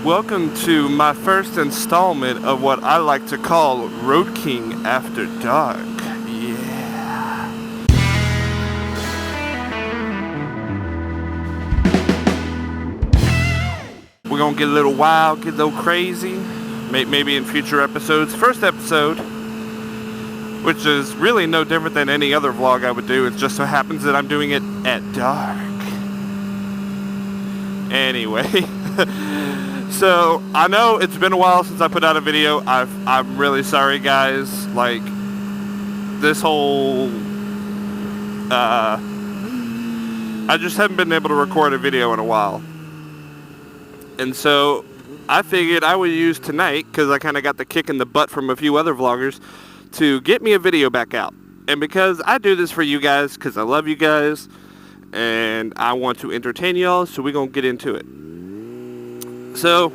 Welcome to my first installment of what I like to call Road King After Dark. Yeah. We're gonna get a little wild, get a little crazy, maybe in future episodes. First episode, which is really no different than any other vlog I would do. It just so happens that I'm doing it at dark. Anyway, so I know it's been a while since I put out a video. I'm really sorry, guys. Like, this whole I just haven't been able to record a video in a while, and so I figured I would use tonight, because I kind of got the kick in the butt from a few other vloggers, to get me a video back out. And because I do this for you guys, because I love you guys and I want to entertain y'all, so we're gonna get into it. So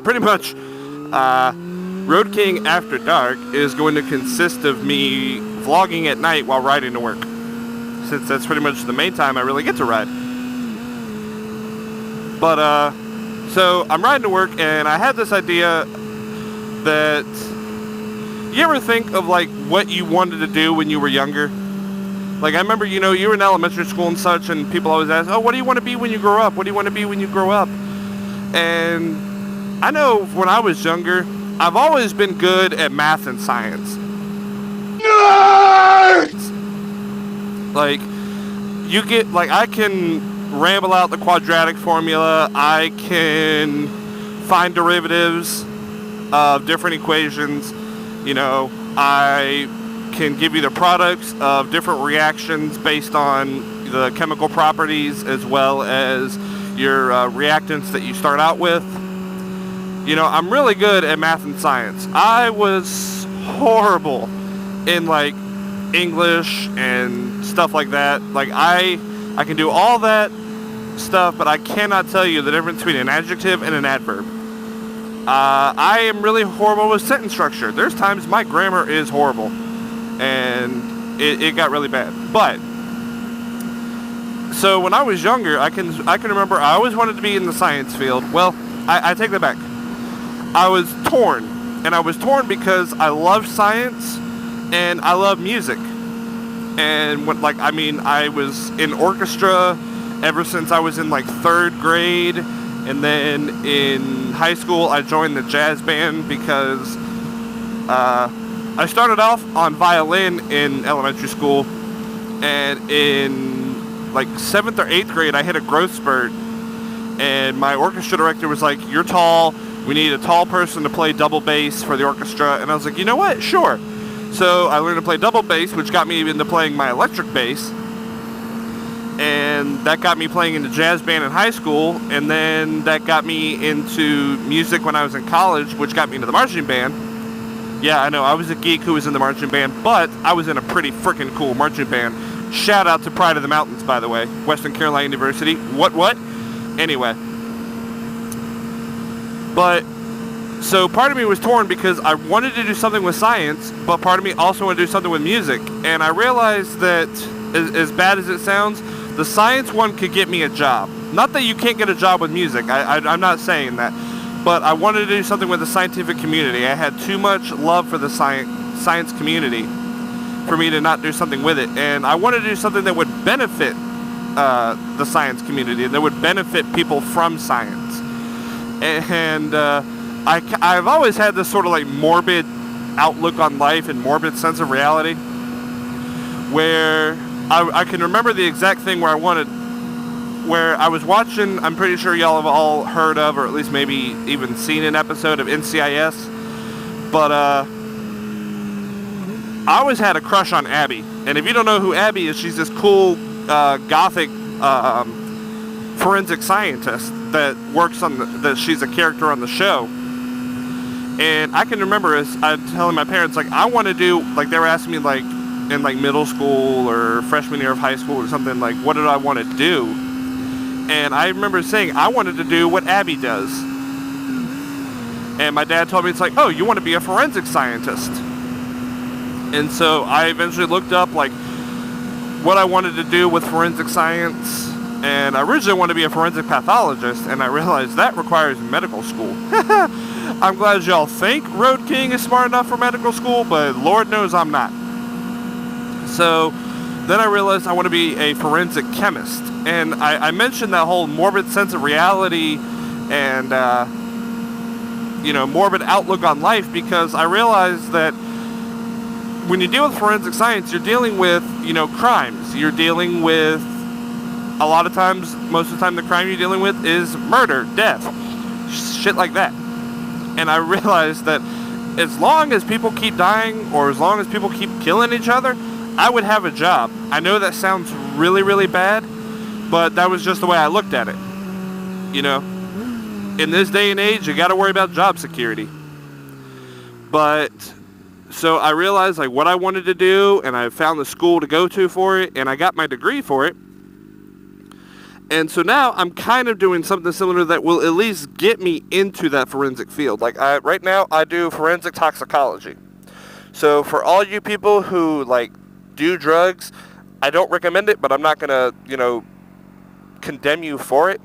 pretty much Road King After Dark is going to consist of me vlogging at night while riding to work, since that's pretty much the main time I really get to ride. But so I'm riding to work, and I had this idea that, you ever think of like what you wanted to do when you were younger? Like, I remember, you were in elementary school and such, and people always ask, oh, what do you want to be when you grow up? What do you want to be when you grow up? And I know when I was younger, I've always been good at math and science. Nerds! Like, I can ramble out the quadratic formula. I can find derivatives of different equations. I can give you the products of different reactions based on the chemical properties, as well as your reactants that you start out with. I'm really good at math and science. I was horrible in like English and stuff like that. Like, I can do all that stuff, but I cannot tell you the difference between an adjective and an adverb. I am really horrible with sentence structure. There's times my grammar is horrible, and it got really bad. But so when I was younger, I can remember I always wanted to be in the science field. Well, I take that back. I was torn, and I was torn because I love science and I love music. And I was in orchestra ever since I was in like 3rd grade. And then in high school, I joined the jazz band because I started off on violin in elementary school. And in like 7th or 8th grade, I hit a growth spurt. And my orchestra director was like, you're tall. We need a tall person to play double bass for the orchestra. And I was like, you know what? Sure. So I learned to play double bass, which got me into playing my electric bass. And that got me playing in the jazz band in high school, and then that got me into music when I was in college, which got me into the marching band. Yeah, I know, I was a geek who was in the marching band, but I was in a pretty freaking cool marching band. Shout out to Pride of the Mountains, by the way. Western Carolina University. What? Anyway. But, so part of me was torn because I wanted to do something with science, but part of me also wanted to do something with music. And I realized that, as bad as it sounds, the science one could get me a job. Not that you can't get a job with music. I'm not saying that. But I wanted to do something with the scientific community. I had too much love for the science community for me to not do something with it. And I wanted to do something that would benefit the science community, that would benefit people from science. And I've always had this sort of like morbid outlook on life and morbid sense of reality, where I can remember the exact thing where I was watching, I'm pretty sure y'all have all heard of, or at least maybe even seen an episode of NCIS, but I always had a crush on Abby. And if you don't know who Abby is, she's this cool gothic forensic scientist that works on that she's a character on the show. And I can remember as I'm telling my parents, like, I want to do, like, they were asking me, like, in like middle school or freshman year of high school or something, like, what did I want to do? And I remember saying I wanted to do what Abby does. And my dad told me, it's like, oh, you want to be a forensic scientist. And so I eventually looked up like what I wanted to do with forensic science, And I originally wanted to be a forensic pathologist, and I realized that requires medical school. I'm glad y'all think Road King is smart enough for medical school, but Lord knows I'm not. So then I realized I want to be a forensic chemist. And I mentioned that whole morbid sense of reality and, morbid outlook on life because I realized that when you deal with forensic science, you're dealing with, crimes. You're dealing with, a lot of times, most of the time, the crime you're dealing with is murder, death, shit like that. And I realized that as long as people keep dying or as long as people keep killing each other, I would have a job. I know that sounds really, really bad, but that was just the way I looked at it. In this day and age, you got to worry about job security. But so I realized what I wanted to do, and I found the school to go to for it, and I got my degree for it. And so now I'm kind of doing something similar that will at least get me into that forensic field. Right now I do forensic toxicology. So for all you people who do drugs, I don't recommend it, but I'm not gonna, condemn you for it.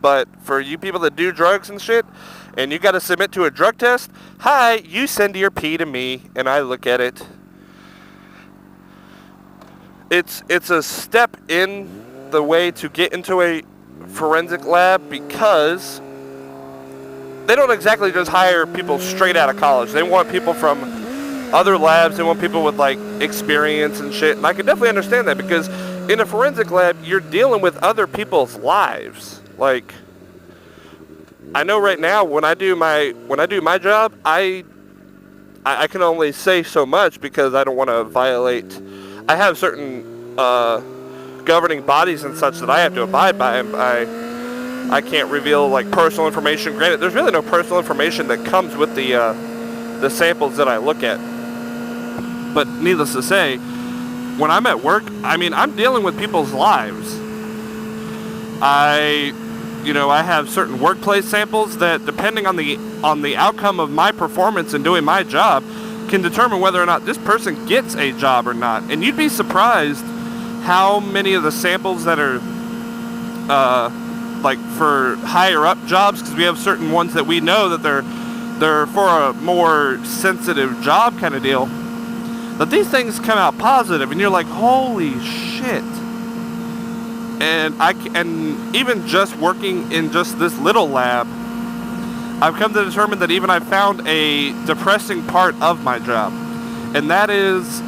But for you people that do drugs and shit, and you got to submit to a drug test, hi, you send your pee to me, and I look at it. It's a step in the way to get into a forensic lab because they don't exactly just hire people straight out of college. They want people from other labs. They want people with experience and shit. And I can definitely understand that because in a forensic lab, you're dealing with other people's lives. I know right now when I do my job, I can only say so much because I don't want to violate. I have certain governing bodies and such that I have to abide by, and I can't reveal personal information. Granted, there's really no personal information that comes with the samples that I look at. But needless to say, when I'm at work, I'm dealing with people's lives. I have certain workplace samples that, depending on the outcome of my performance in doing my job, can determine whether or not this person gets a job or not. And you'd be surprised how many of the samples that are for higher up jobs, because we have certain ones that we know that they're for a more sensitive job kind of deal, that these things come out positive, and you're like, holy shit. And even just working in just this little lab, I've come to determine that even I found a depressing part of my job. And that is,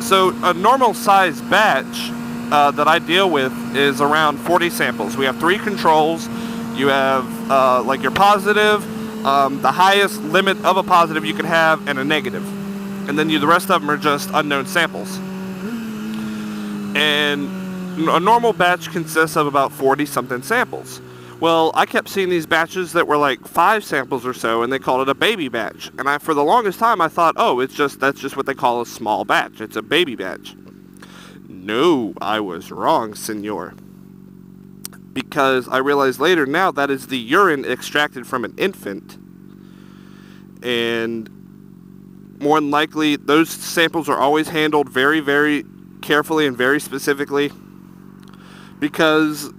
so a normal size batch that I deal with is around 40 samples. We have 3 controls. You have your positive, the highest limit of a positive you can have, and a negative. And then the rest of them are just unknown samples. And a normal batch consists of about 40-something samples. Well, I kept seeing these batches that were 5 samples or so, and they called it a baby batch. And for the longest time, I thought, that's just what they call a small batch. It's a baby batch. No, I was wrong, senor. Because I realized later now that is the urine extracted from an infant. And more than likely, those samples are always handled very, very carefully and very specifically. Because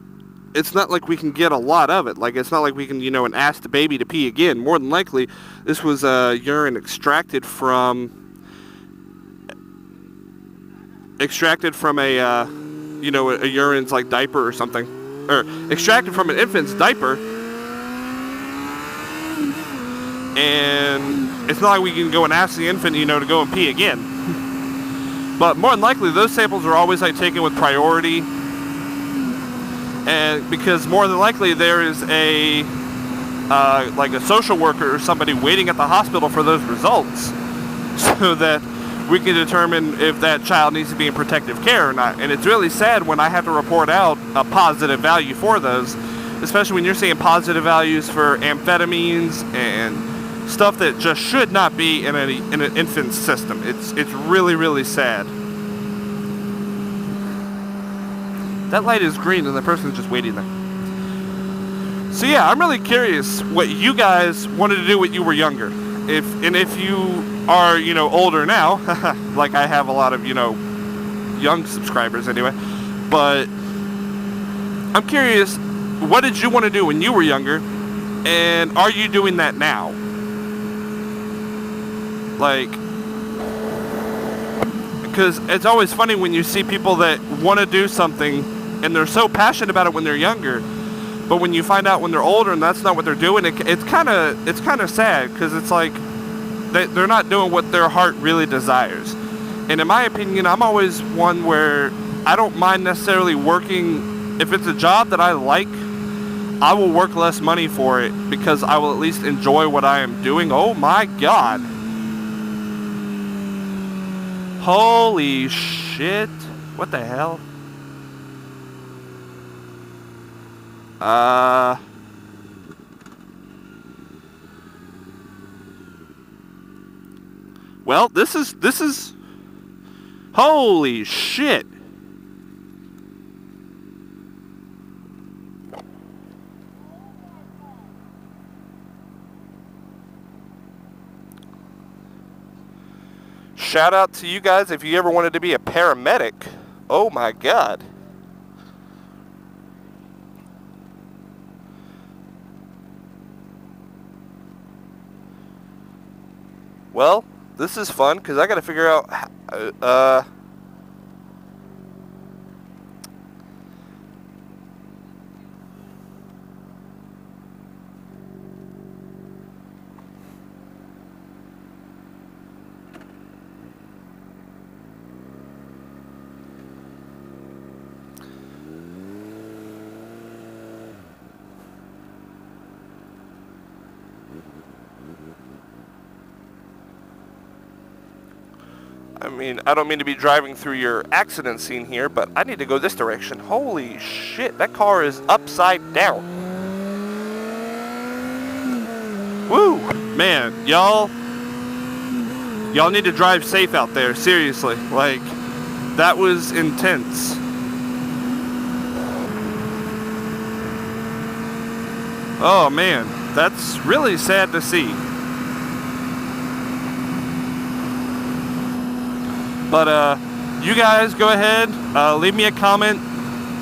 it's not like we can get a lot of it. It's not like we can, ask the baby to pee again. More than likely, this was urine extracted from a urine's diaper or something. Or extracted from an infant's diaper. And it's not like we can go and ask the infant, to go and pee again. But more than likely, those samples are always taken with priority. And because more than likely there is a social worker or somebody waiting at the hospital for those results, so that we can determine if that child needs to be in protective care or not. And it's really sad when I have to report out a positive value for those, especially when you're seeing positive values for amphetamines and stuff that just should not be in an infant's system. It's really, really sad. That light is green and the person's just waiting there. So yeah, I'm really curious what you guys wanted to do when you were younger. If you are, older now, like I have a lot of, young subscribers anyway, but I'm curious, what did you want to do when you were younger, and are you doing that now? Like, because it's always funny when you see people that want to do something and they're so passionate about it when they're younger, but when you find out when they're older and that's not what they're doing, it's kind of sad, because it's like they're not doing what their heart really desires. And in my opinion, I'm always one where I don't mind necessarily working. If it's a job that I like, I will work less money for it because I will at least enjoy what I am doing. Oh my God. Holy shit. What the hell? Well, this is holy shit. Shout out to you guys if you ever wanted to be a paramedic. Oh my God. Well, this is fun because I got to figure out I mean, I don't mean to be driving through your accident scene here, but I need to go this direction. Holy shit, that car is upside down. Woo! Man, y'all need to drive safe out there, seriously. Like, that was intense. Oh man, that's really sad to see. But you guys go ahead, leave me a comment.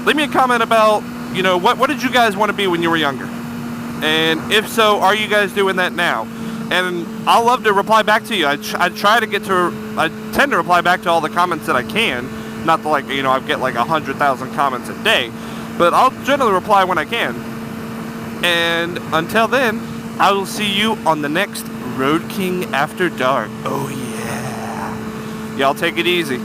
Leave me a comment about, you know, what did you guys want to be when you were younger? And if so, are you guys doing that now? And I'll love to reply back to you. I tend to reply back to all the comments that I can. Not that, like, you know, I get like 100,000 comments a day, but I'll generally reply when I can. And until then, I will see you on the next Road King After Dark. Oh yeah. Y'all take it easy.